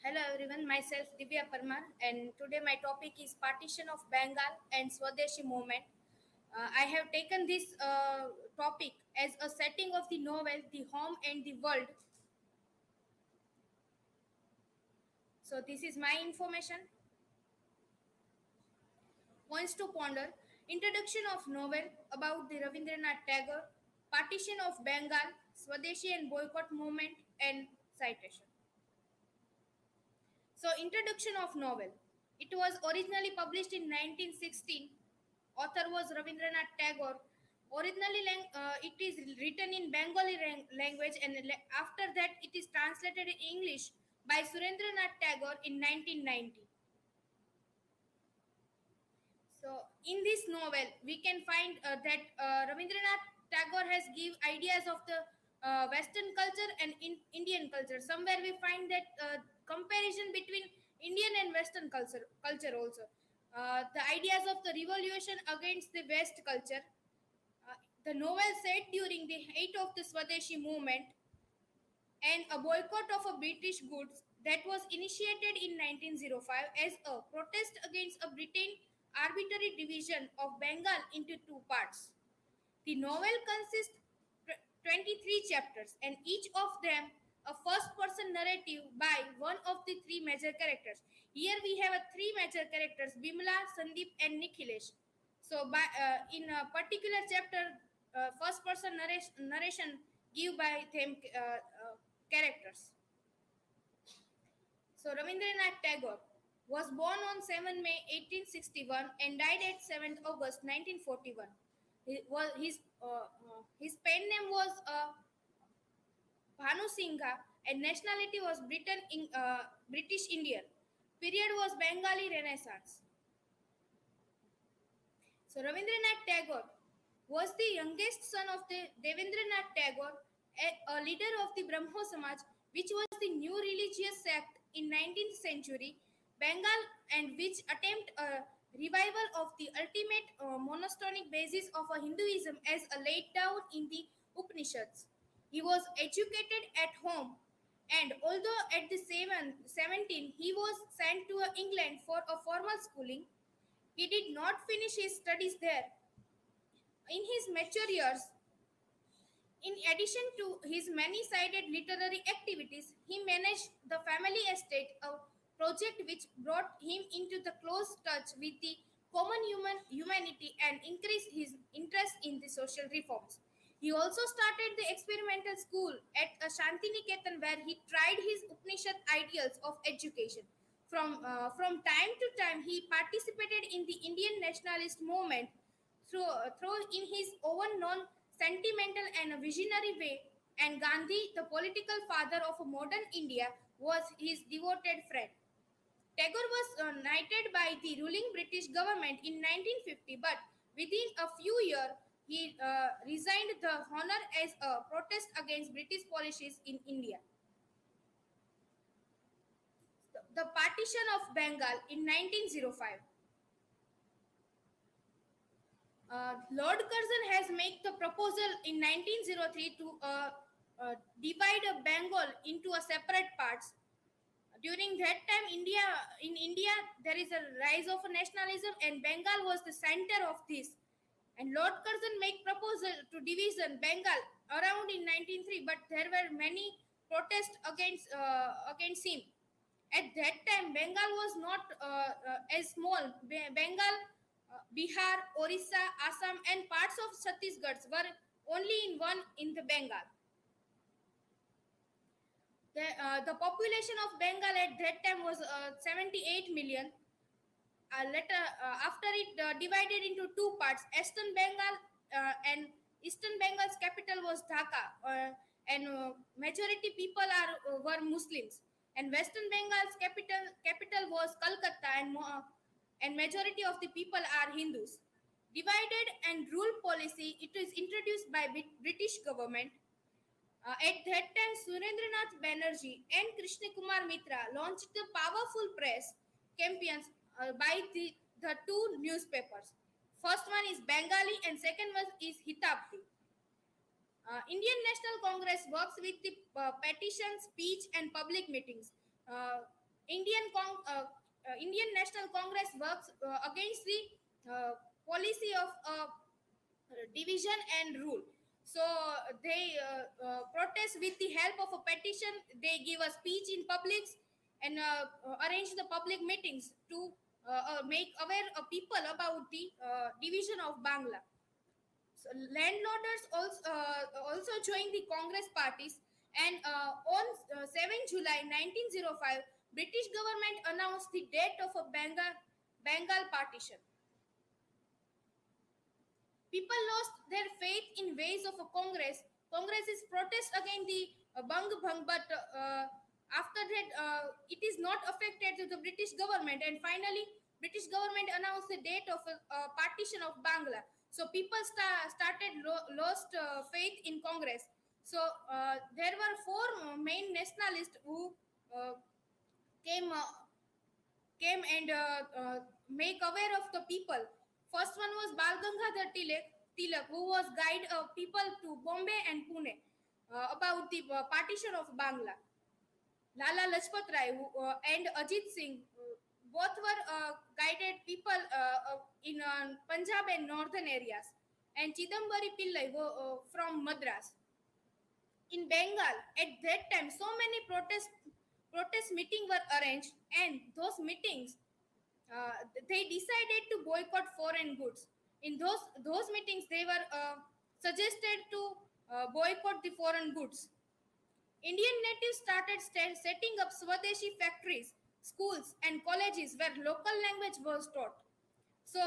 Hello everyone, myself Divya Parmar, and today my topic is Partition of Bengal and Swadeshi movement. I have taken this topic as a setting of the novel The Home and the World. So this is my information. Points to ponder. Introduction of novel about the Rabindranath Tagore, Partition of Bengal, Swadeshi and Boycott movement, and citation. So, introduction of novel. It was originally published in 1916. Author was Rabindranath Tagore. Originally, it is written in Bengali language, and after that, it is translated in English by Surendranath Tagore in 1990. So, in this novel, we can find that Rabindranath Tagore has give ideas of the Western culture and Indian culture. Somewhere we find that comparison between Indian and Western culture also. The ideas of the revolution against the West culture. The novel set during the height of the Swadeshi movement and a boycott of a British goods that was initiated in 1905 as a protest against a Britain arbitrary division of Bengal into two parts. The novel consists 23 chapters and each of them a first person narrative by one of the three major characters. Here we have a three major characters Bimla, Sandeep and Nikhilesh. So by in a particular chapter first person narration give by them characters. So Rabindranath Tagore was born on 7 May 1861 and died at 7th August 1941. His pen name was Bhanu Singha and nationality was British Indian. Period was Bengali Renaissance. So Rabindranath Tagore was the youngest son of the Devendranath Tagore, a leader of the Brahmo Samaj, which was the new religious sect in 19th century Bengal and which attempt a revival of the ultimate monastic basis of a Hinduism as a laid down in the Upanishads. He was educated at home and although at the 17 he was sent to England for a formal schooling, he did not finish his studies there. In his mature years, in addition to his many sided literary activities, he managed the family estate, a project which brought him into the close touch with the common humanity and increased his interest in the social reforms. He also started the experimental school at a Shantiniketan where he tried his Upanishad ideals of education. From time to time, he participated in the Indian nationalist movement through in his own non-sentimental and visionary way, and Gandhi, the political father of modern India, was his devoted friend. Tagore was knighted by the ruling British government in 1950, but within a few years, he resigned the honor as a protest against British policies in India. The partition of Bengal in 1905. Lord Curzon has made the proposal in 1903 to divide Bengal into a separate parts. During that time, India, there is a rise of nationalism, and Bengal was the center of this. And Lord Curzon made proposal to division Bengal around in 1903, but there were many protests against him. At that time, Bengal was not as small. Bengal, Bihar, Orissa, Assam, and parts of Chhattisgarh were only in one in the Bengal. The population of Bengal at that time was 78 million. After it divided into two parts, Eastern Bengal and Eastern Bengal's capital was Dhaka, and majority people were Muslims, and Western Bengal's capital was Calcutta, and majority of the people are Hindus. Divided and rule policy it is introduced by British government. At that time, Surendranath Banerjee and Krishna Kumar Mitra launched the powerful press campaigns by the two newspapers. First one is Bengali and second one is Hitabdi. Indian National Congress works with the petition, speech, and public meetings. Indian National Congress works against the uh, policy of division and rule. So they protest with the help of a petition. They give a speech in publics and arrange the public meetings to make aware people about the division of Bangla. So landlords also joined the Congress parties, and on 7 July 1905, British government announced the date of a Bengal partition. People lost their faith in ways of a Congress. Congress's protest against the Bang Bhang, but after that, it is not affected to the British government. And finally, British government announced the date of a partition of Bangla. So people started lost faith in Congress. So there were four main nationalists who uh, came came and make aware of the people. First one was Bal Gangadhar Tilak, who was guide people to Bombay and Pune about the partition of Bangla. Lala Lajpat Rai and Ajit Singh, both were guided people in Punjab and northern areas. And Chidambari Pillai from Madras. In Bengal, at that time, so many protest meetings were arranged, and those meetings they decided to boycott foreign goods. In those meetings, they were suggested to boycott the foreign goods. Indian natives started setting up swadeshi factories, schools, and colleges where local language was taught. So,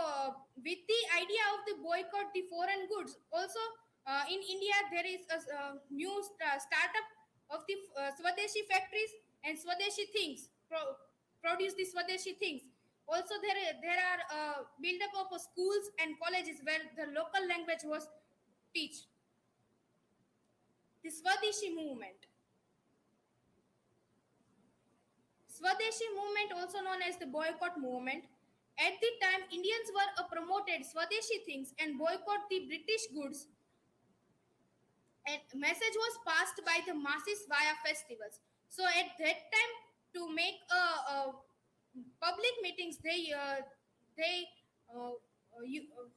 with the idea of the boycott the foreign goods, also in India there is a new startup of the Swadeshi factories and Swadeshi things produce the Swadeshi things. Also, there are build up of schools and colleges where the local language was teach. The Swadeshi movement. Swadeshi movement, also known as the boycott movement. At the time, Indians were promoted Swadeshi things and boycott the British goods. And message was passed by the masses via festivals. So at that time, to make public meetings, they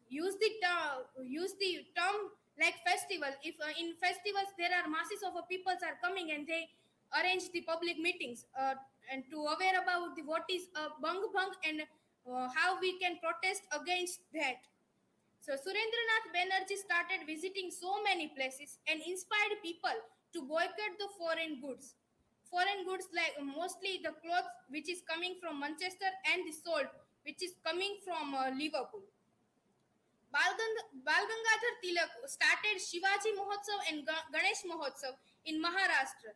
use the term like festival. If in festivals there are masses of peoples are coming and they arrange the public meetings and to aware about the what is bang bang and how we can protest against that. So Surendranath Banerjee started visiting so many places and inspired people to boycott the foreign goods. Foreign goods like mostly the clothes which is coming from Manchester and the salt which is coming from Liverpool. Bal Gangadhar Tilak started Shivaji Mahotsav and Ganesh Mahotsav in Maharashtra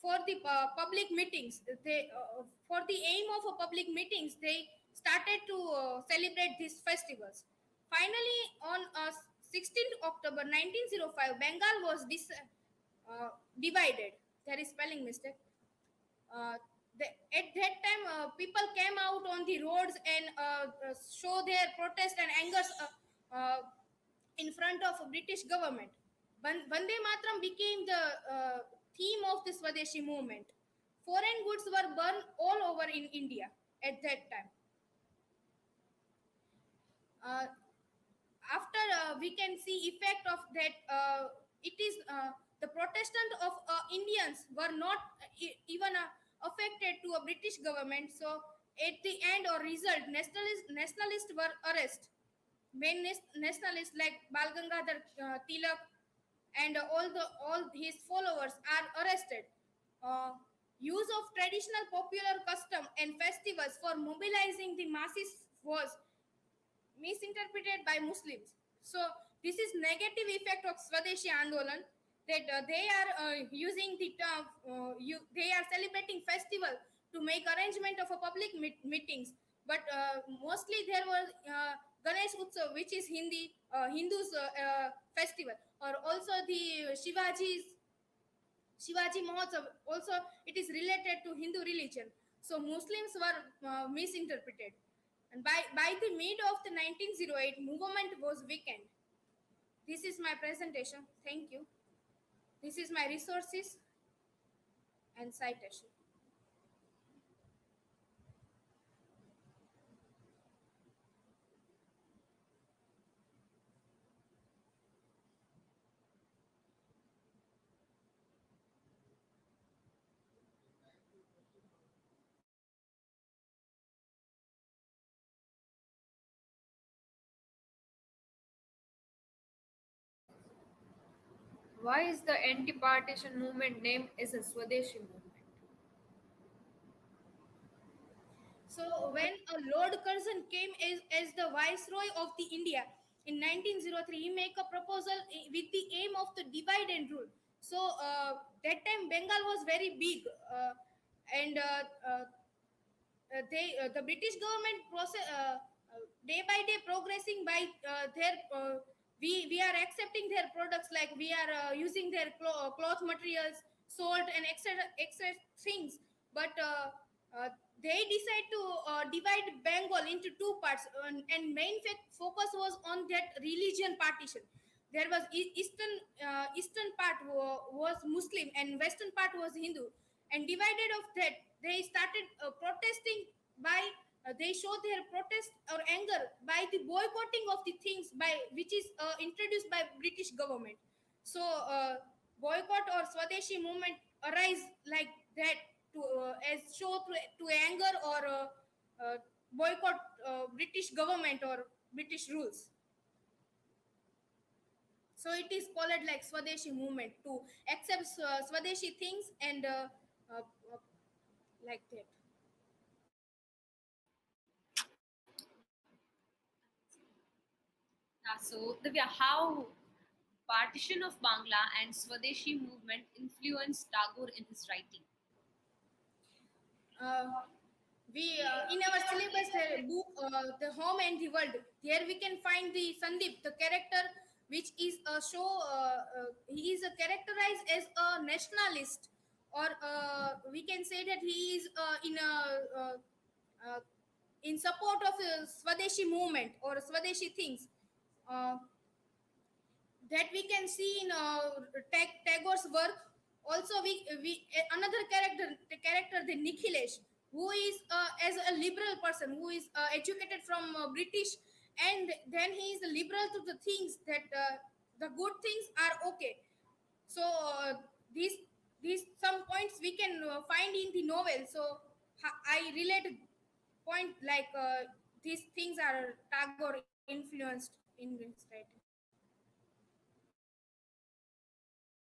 for the public meetings. For the aim of a public meetings, they started to celebrate these festivals. Finally, on 16th October 1905, Bengal was divided. There is spelling mistake. Uh, at that time, people came out on the roads and show their protest and angers in front of British government. Vande Mataram became the theme of the Swadeshi movement. Foreign goods were burned all over in India at that time. Uh, After we can see effect of that, it is the Protestant of Indians were not even affected to a British government. So at the end or result, nationalists were arrested. Main nationalists like Bal Gangadhar Tilak and all his followers are arrested. Uh, Use of traditional popular custom and festivals for mobilizing the masses was misinterpreted by Muslims. So this is negative effect of Swadeshi Andolan that they are using the term, they are celebrating festival to make arrangement of a public meetings. But mostly there was Ganesh Utsav, which is Hindus festival, or also the Shivaji Mahotsav. Also, it is related to Hindu religion. So Muslims were misinterpreted. And by the mid of the 1908, movement was weakened. This is my presentation. Thank you. This is my resources and citation. Why is the anti-partition movement named as a Swadeshi movement? So when Lord Curzon came as the Viceroy of the India in 1903, he made a proposal with the aim of to divide and rule. So that time Bengal was very big, and the British government day by day progressing by their we are accepting their products, like we are using their cloth materials, salt and extra things, but they decide to divide Bengal into two parts, and main focus was on that religion partition. There was eastern part was Muslim and western part was Hindu, and divided of that they started protesting by they show their protest or anger by the boycotting of the things by which is introduced by British government. So boycott or Swadeshi movement arise like that to as show to anger or boycott British government or British rules. So it is called like Swadeshi movement to accept Swadeshi things and uh, uh, like that. So, Divya, how partition of Bangla and Swadeshi movement influenced Tagore in his writing? Uh, we in our syllabus book, the home and the world, there we can find the Sandeep, the character which is a show he is a characterized as a nationalist, or we can say that he is uh, in support of Swadeshi movement or Swadeshi things. uh, that we can see in Tagore's work. Also, we another character, the character the Nikhilesh, who is as a liberal person who is educated from British, and then he is liberal to the things that the good things are okay. So these these some points we can find in the novel. So I relate point like these things are Tagore influenced in his writing.